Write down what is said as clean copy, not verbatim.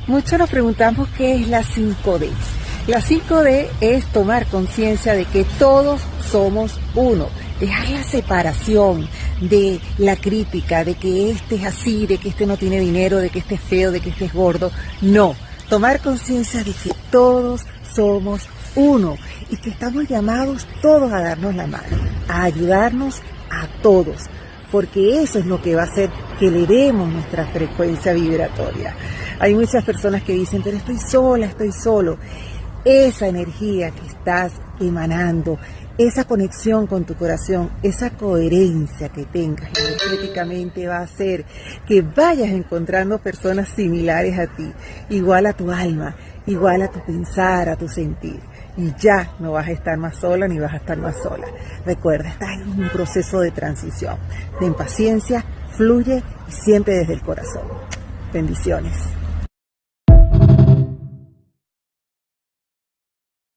Muchos nos preguntamos qué es la 5D. La 5D es tomar conciencia de que todos somos uno, dejar la separación de la crítica, de que este es así, de que este no tiene dinero, de que este es feo, de que este es gordo. No, tomar conciencia de que todos somos uno y que estamos llamados todos a darnos la mano, a ayudarnos a todos, porque eso es lo que va a hacer que elevemos nuestra frecuencia vibratoria. Hay muchas personas que dicen, pero estoy sola, estoy solo. Esa energía que estás emanando, esa conexión con tu corazón, esa coherencia que tengas energéticamente va a hacer que vayas encontrando personas similares a ti, igual a tu alma, igual a tu pensar, a tu sentir. Y ya no vas a estar más sola ni vas a estar más sola. Recuerda, estás en un proceso de transición. Ten paciencia, fluye y siempre desde el corazón. Bendiciones.